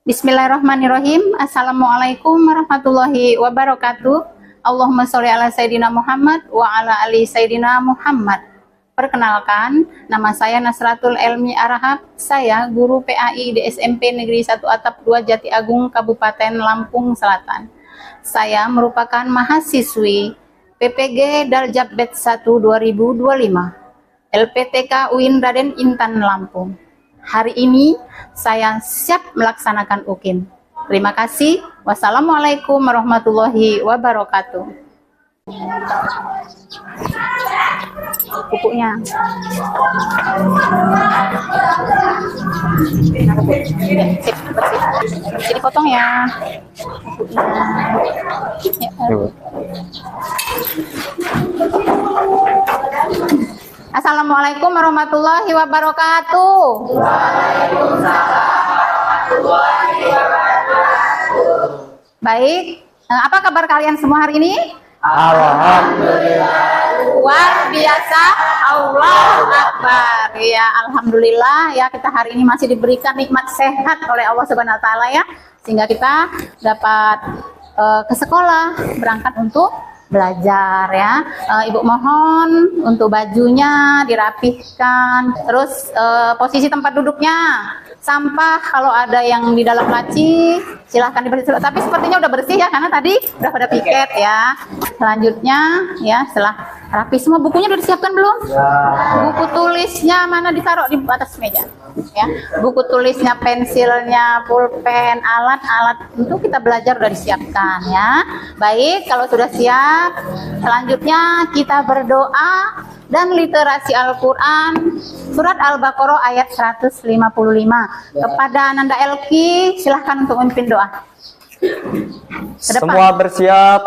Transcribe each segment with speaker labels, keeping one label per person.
Speaker 1: Bismillahirrahmanirrahim. Assalamualaikum warahmatullahi wabarakatuh. Allahumma sholli ala Sayyidina Muhammad wa ala ali Sayyidina Muhammad. Perkenalkan, nama saya Nasratul Elmi Arahab. Saya guru PAI di SMP Negeri 1 Atap 2 Jati Agung, Kabupaten Lampung Selatan. Saya merupakan mahasiswi PPG Daljab Bet 1 2025, LPTK UIN Raden Intan Lampung. Hari ini saya siap melaksanakan UKIN. Terima kasih. Wassalamualaikum warahmatullahi wabarakatuh. Pupuknya. Jadi potong ya. Assalamualaikum warahmatullahi wabarakatuh. Waalaikumsalam warahmatullahi wabarakatuh. Baik, apa kabar kalian semua hari ini?
Speaker 2: Alhamdulillah.
Speaker 1: Luar biasa, Allahu Akbar. Ya, alhamdulillah ya, kita hari ini masih diberikan nikmat sehat oleh Allah Subhanahu wa taala ya, sehingga kita dapat ke sekolah, berangkat untuk belajar ya. Ibu mohon untuk bajunya dirapihkan, terus posisi tempat duduknya, sampah kalau ada yang di dalam laci silahkan dibersihkan, tapi sepertinya udah bersih ya karena tadi udah pada piket ya. Selanjutnya ya, setelah rapi semua, bukunya udah disiapkan belum? Buku tulisnya mana, ditaruh di atas meja ya. Buku tulisnya, pensilnya, pulpen, alat-alat untuk kita belajar udah disiapkan ya. Baik, kalau sudah siap, selanjutnya kita berdoa dan literasi Al-Quran surat Al-Baqarah ayat 155. Kepada Ananda Elki, silahkan untuk memimpin doa.
Speaker 2: Semua bersiap.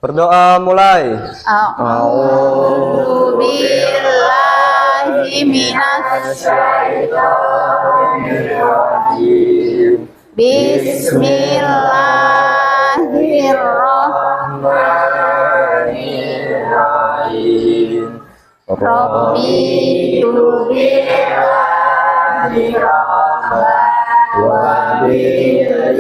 Speaker 2: Berdoa mulai.
Speaker 1: A'udzu billahi minasy syaithanir rajim. Bismillahirrahmanirrahim. Rabbi tubi'ani rahmat wa bil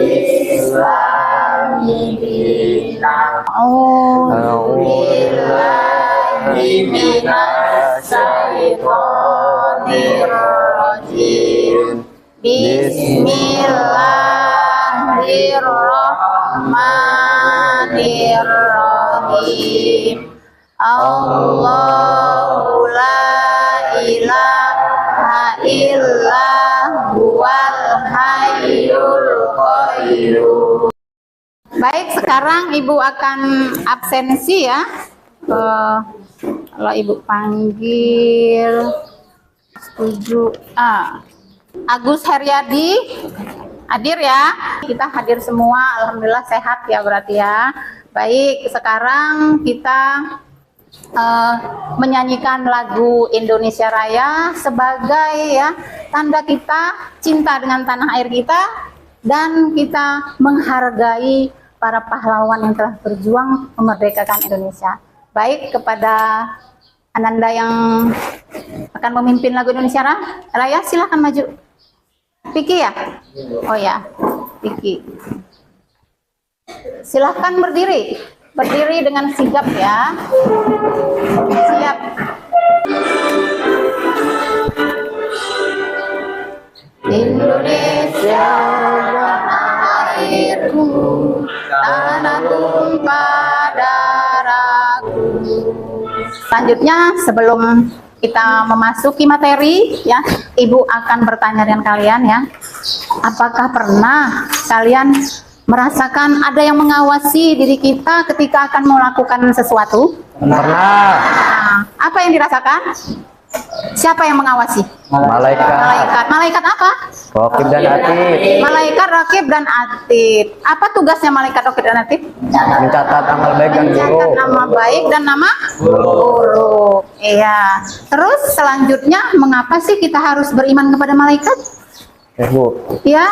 Speaker 1: islami dina. A'udzu billahi minasy syaithanir rajim. Bismillahirrahmanirrahim. Allahu la ilaha illa huwal hayyul qayyum. Baik, sekarang Ibu akan absensi ya. Kalau Ibu panggil setuju. Agus Heriadi hadir ya. Kita hadir semua, alhamdulillah sehat ya berarti ya. Baik, sekarang kita menyanyikan lagu Indonesia Raya sebagai ya tanda kita cinta dengan tanah air kita dan kita menghargai para pahlawan yang telah berjuang memerdekakan Indonesia. Baik, kepada Ananda yang akan memimpin lagu Indonesia Raya, silahkan maju. Piki ya? Oh ya, Piki. Silahkan berdiri. Berdiri dengan sigap ya. Siap. Indonesia tanah airku, tanah tumpah darahku. Selanjutnya, sebelum kita memasuki materi ya, Ibu akan bertanya dengan kalian ya. Apakah pernah kalian merasakan ada yang mengawasi diri kita ketika akan melakukan sesuatu?
Speaker 2: Pernah.
Speaker 1: Nah, apa yang dirasakan? Siapa yang mengawasi?
Speaker 2: Malaikat.
Speaker 1: Malaikat apa?
Speaker 2: Raqib dan Atid.
Speaker 1: Malaikat Raqib dan Atid. Apa tugasnya malaikat Raqib dan Atid?
Speaker 2: Mencatat amal baik dan buruk.
Speaker 1: Mencatat nama baik dan nama buruk. Iya. Terus selanjutnya, mengapa sih kita harus beriman kepada malaikat?
Speaker 2: Bu.
Speaker 1: Ya,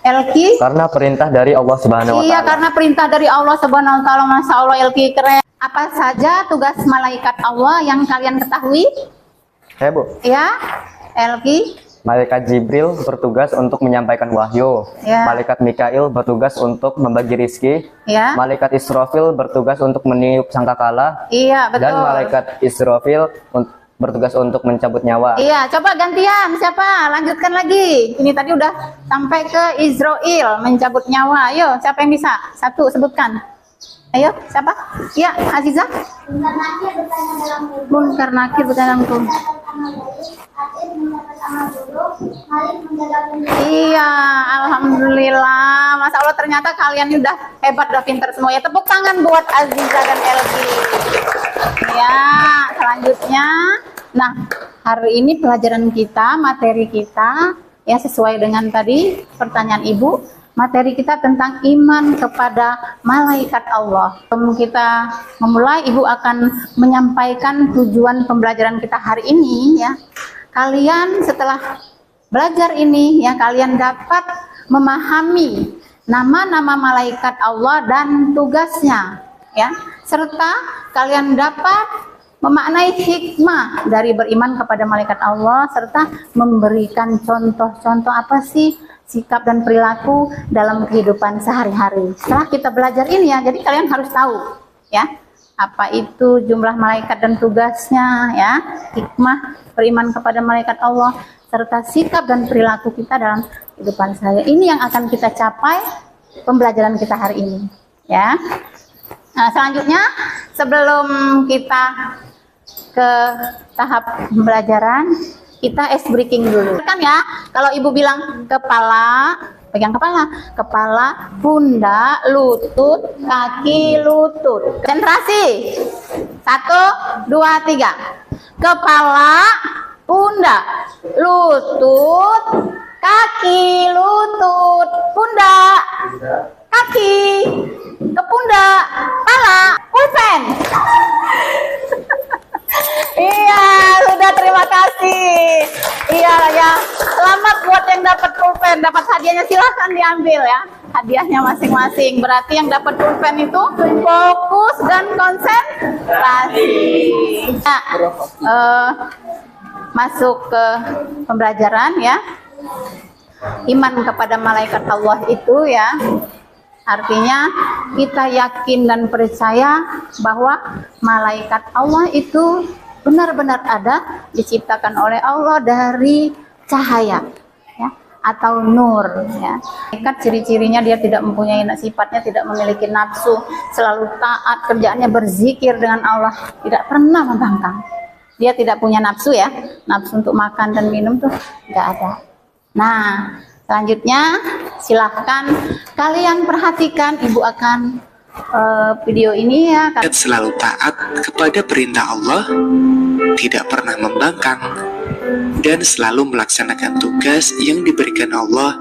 Speaker 1: Elki.
Speaker 2: Karena perintah dari Allah Subhanahu wa taala.
Speaker 1: Iya, karena perintah dari Allah Subhanahu wa taala. Masya Allah, Elki keren. Apa saja tugas malaikat Allah yang kalian ketahui?
Speaker 2: Bu.
Speaker 1: Ya, Elki.
Speaker 2: Malaikat Jibril bertugas untuk menyampaikan wahyu.
Speaker 1: Ya.
Speaker 2: Malaikat Mikail bertugas untuk membagi rizki.
Speaker 1: Ya.
Speaker 2: Malaikat Israfil bertugas untuk meniup sangkakala.
Speaker 1: Iya, betul.
Speaker 2: Dan malaikat Israfil bertugas untuk mencabut nyawa.
Speaker 1: Iya, coba gantian siapa? Lanjutkan lagi. Ini tadi udah sampai ke Israel mencabut nyawa. Ayo, siapa yang bisa? Satu sebutkan. Ayo, siapa? Iya, Azizah. Munkar Nakir bertanya dalam kubur. Iya, alhamdulillah. Masya Allah, ternyata kalian ini udah hebat, udah pinter semua ya. Tepuk tangan buat Aziza dan Elvi. Ya, selanjutnya. Nah, hari ini pelajaran kita, materi kita, ya sesuai dengan tadi pertanyaan Ibu. Materi kita tentang iman kepada malaikat Allah. Sebelum kita memulai, Ibu akan menyampaikan tujuan pembelajaran kita hari ini ya. Kalian setelah belajar ini ya, kalian dapat memahami nama-nama malaikat Allah dan tugasnya ya. Serta kalian dapat memaknai hikmah dari beriman kepada malaikat Allah serta memberikan contoh-contoh apa sih sikap dan perilaku dalam kehidupan sehari-hari. Setelah kita belajar ini ya, jadi kalian harus tahu ya, apa itu jumlah malaikat dan tugasnya ya, hikmah beriman kepada malaikat Allah serta sikap dan perilaku kita dalam kehidupan sehari-hari. Ini yang akan kita capai pembelajaran kita hari ini ya. Nah, selanjutnya sebelum kita ke tahap pembelajaran, kita ice breaking dulu kan ya. Kalau Ibu bilang kepala, pegang kepala, pundak, lutut, kaki, lutut. Konsentrasi. 1, 2, 3. Kepala, pundak, lutut, kaki, lutut, pundak, kaki, ke pundak, kepala, pulpen. Iya, sudah, terima kasih. Iya ya, selamat buat yang dapat pulpen, dapat hadiahnya, silahkan diambil ya. Hadiahnya masing-masing. Berarti yang dapat pulpen itu fokus dan konsentrasi. Nah, masuk ke pembelajaran ya. Iman kepada malaikat Allah itu ya, artinya kita yakin dan percaya bahwa malaikat Allah itu benar-benar ada, diciptakan oleh Allah dari cahaya ya, atau nur ya. Malaikat ciri-cirinya dia tidak mempunyai sifatnya, tidak memiliki nafsu, selalu taat, kerjaannya berzikir dengan Allah, tidak pernah membangkang. Dia tidak punya nafsu ya, nafsu untuk makan dan minum tuh nggak ada. Nah, selanjutnya silahkan kalian perhatikan, Ibu akan video ini ya.
Speaker 3: Selalu taat kepada perintah Allah, tidak pernah membangkang, dan selalu melaksanakan tugas yang diberikan Allah,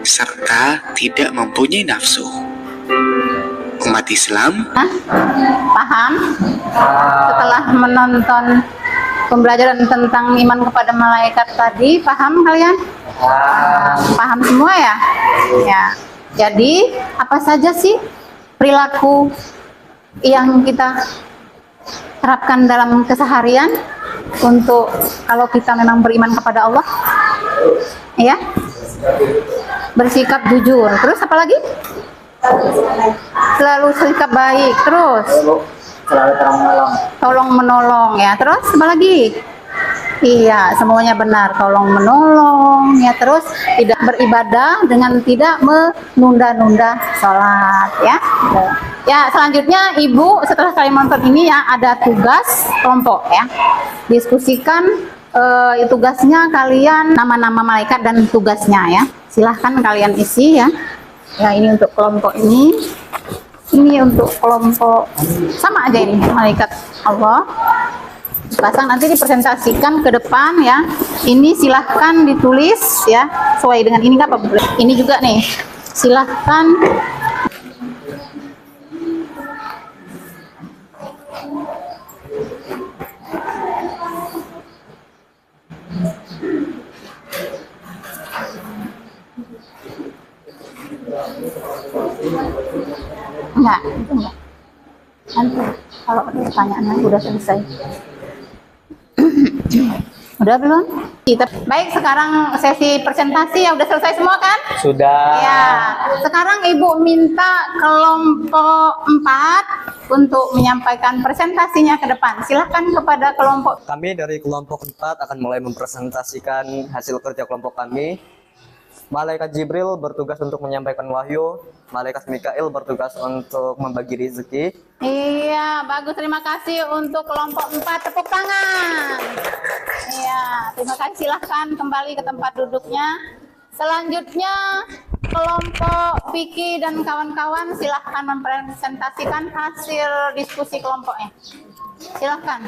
Speaker 3: serta tidak mempunyai nafsu. Umat Islam,
Speaker 1: paham? Setelah menonton pembelajaran tentang iman kepada malaikat tadi, paham kalian? Paham semua ya? Ya. Jadi apa saja sih perilaku yang kita terapkan dalam keseharian untuk kalau kita memang beriman kepada Allah? Ya. Bersikap jujur. Terus apa lagi? Selalu sikap baik. Terus
Speaker 2: Selalu
Speaker 1: tolong menolong ya. Terus apa lagi? Iya, semuanya benar, tolong menolong ya. Terus tidak beribadah dengan tidak menunda-nunda sholat ya. Ya, selanjutnya Ibu setelah kalian nonton ini ya, ada tugas kelompok ya. Diskusikan tugasnya kalian, nama-nama malaikat dan tugasnya ya. Silahkan kalian isi ya. Ya, ini untuk kelompok ini. Ini untuk kelompok sama aja ini, malaikat Allah. Pasang nanti dipresentasikan ke depan ya. Ini silahkan ditulis ya, sesuai dengan ini nggak apa-apa. Ini juga nih, silahkan enggak, itu enggak. Nanti kalau ada pertanyaan udah selesai. Udah belum? Baik, sekarang sesi presentasi ya udah selesai semua kan?
Speaker 2: Sudah.
Speaker 1: Ya, sekarang Ibu minta kelompok 4 untuk menyampaikan presentasinya ke depan. Silahkan kepada kelompok.
Speaker 2: Kami dari kelompok 4 akan mulai mempresentasikan hasil kerja kelompok kami. Malaikat Jibril bertugas untuk menyampaikan wahyu, Malaikat Mikail bertugas untuk membagi rezeki.
Speaker 1: Iya, bagus. Terima kasih untuk kelompok 4. Tepuk tangan. Iya, terima kasih. Silahkan kembali ke tempat duduknya. Selanjutnya, kelompok Vicky dan kawan-kawan silahkan mempresentasikan hasil diskusi kelompoknya. Silahkan.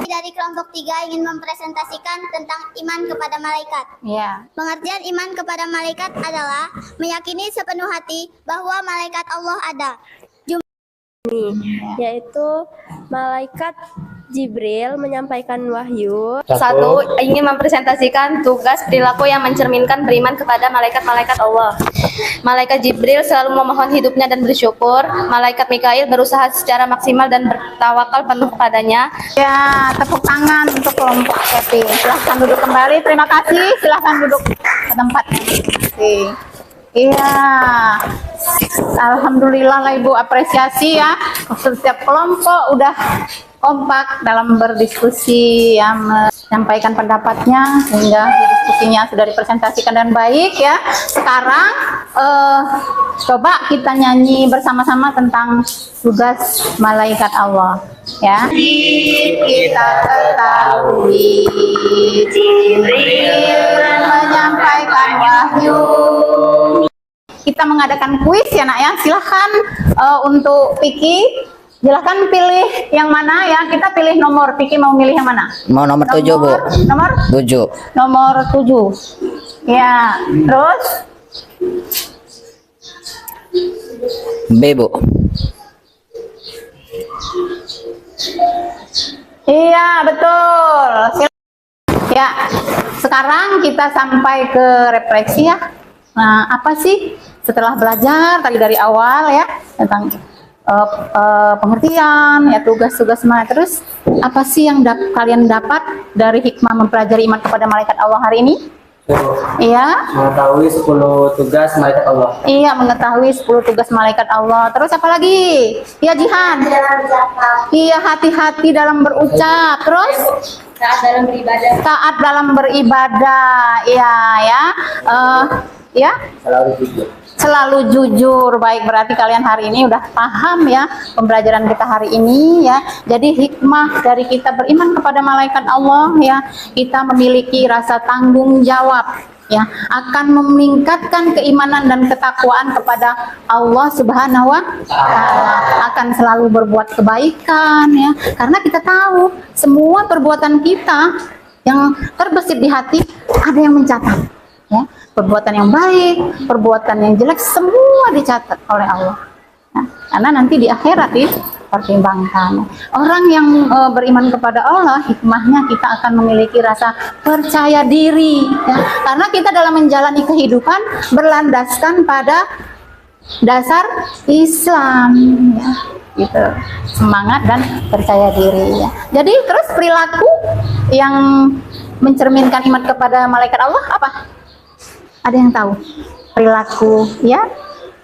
Speaker 4: Dari kelompok 3 ingin mempresentasikan tentang iman kepada malaikat.
Speaker 1: Ya.
Speaker 4: Pengertian iman kepada malaikat adalah meyakini sepenuh hati bahwa malaikat Allah ada.
Speaker 5: Yaitu malaikat Jibril menyampaikan wahyu.
Speaker 6: Satu, ingin mempresentasikan tugas perilaku yang mencerminkan beriman kepada malaikat-malaikat Allah. Malaikat Jibril selalu memohon hidupnya dan bersyukur. Malaikat Mikail berusaha secara maksimal dan bertawakal penuh kepadanya.
Speaker 1: Ya, tepuk tangan untuk kelompok Happy. Silahkan duduk kembali. Terima kasih. Silahkan duduk ke tempat. Iya, alhamdulillah lah Ibu, apresiasi ya. Setiap kelompok udah kompak dalam berdiskusi ya, menyampaikan pendapatnya sehingga diskusinya sudah dipresentasikan dan baik ya. Sekarang coba kita nyanyi bersama-sama tentang tugas malaikat Allah ya. Kita ketahui Jibril menyampaikan wahyu. Kita mengadakan kuis ya nak ya. Silahkan untuk Vicky, silahkan pilih yang mana ya. Kita pilih nomor. Vicky mau milih yang mana?
Speaker 7: Mau nomor 7, Bu.
Speaker 1: Nomor
Speaker 7: 7.
Speaker 1: Nomor 7. Ya, terus
Speaker 7: B, Bu.
Speaker 1: iya betul. Ya, sekarang kita sampai ke refleksi ya. Nah, apa sih setelah belajar tadi dari awal ya tentang pengertian ya, tugas-tugas mana, terus apa sih yang kalian dapat dari hikmah mempelajari iman kepada malaikat Allah hari ini? Iya.
Speaker 2: Mengetahui 10 tugas malaikat Allah.
Speaker 1: Iya, mengetahui 10 tugas malaikat Allah. Terus apa lagi? Iya, Jihan. Iya, hati-hati dalam berucap. Terus
Speaker 6: Saat dalam beribadah.
Speaker 1: taat dalam beribadah. Iya, ya. Ya. Selalu jujur. Baik, berarti kalian hari ini udah paham ya pembelajaran kita hari ini ya. Jadi hikmah dari kita beriman kepada malaikat Allah ya, kita memiliki rasa tanggung jawab ya, akan meningkatkan keimanan dan ketakwaan kepada Allah Subhanahu wa Ta'ala, akan selalu berbuat kebaikan ya, karena kita tahu semua perbuatan kita yang terbesit di hati ada yang mencatat ya. Perbuatan yang baik, perbuatan yang jelek, semua dicatat oleh Allah. Nah, karena nanti di akhirat dipertimbangkan. Orang yang beriman kepada Allah, hikmahnya kita akan memiliki rasa percaya diri. Ya. Karena kita dalam menjalani kehidupan berlandaskan pada dasar Islam. Ya. Gitu. Semangat dan percaya diri. Ya. Jadi terus perilaku yang mencerminkan iman kepada malaikat Allah apa? Ada yang tahu? Perilaku, ya?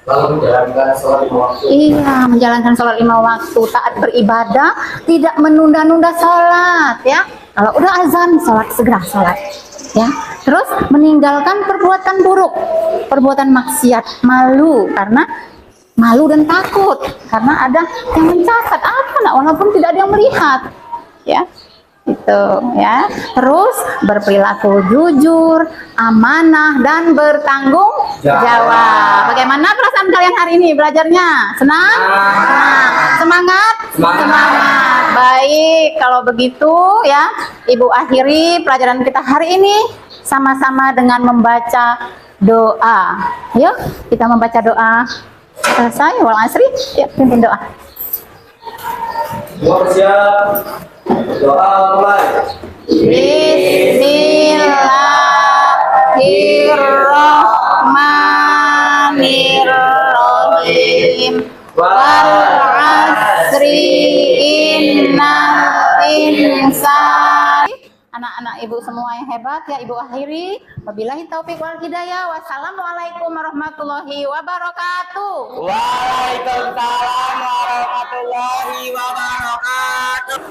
Speaker 2: Lalu menjalankan sholat 5 waktu.
Speaker 1: Iya, menjalankan sholat 5 waktu, taat beribadah, tidak menunda-nunda sholat, ya. Kalau udah azan, sholat segera sholat, ya. Terus meninggalkan perbuatan buruk, perbuatan maksiat, malu karena malu dan takut karena ada yang mencatat apa nak, walaupun tidak ada yang melihat, ya. Itu ya. Terus berperilaku jujur, amanah dan bertanggung jawab. Bagaimana perasaan kalian hari ini belajarnya? Senang? Semangat? Semangat. Baik, kalau begitu ya, Ibu akhiri pelajaran kita hari ini sama-sama dengan membaca doa. Yuk, kita membaca doa. Selesai, wal asri. Ya, pimpin doa.
Speaker 2: Siap. Doa mulai.
Speaker 1: Bismillahirrahmanirrahim. Wal asri innal insana anak-anak ibu semua yang hebat ya ibu akhiri. Wabillahi taufik wal hidayah. Wassalamualaikum warahmatullahi wabarakatuh.
Speaker 8: Waalaikumsalam warahmatullahi wabarakatuh.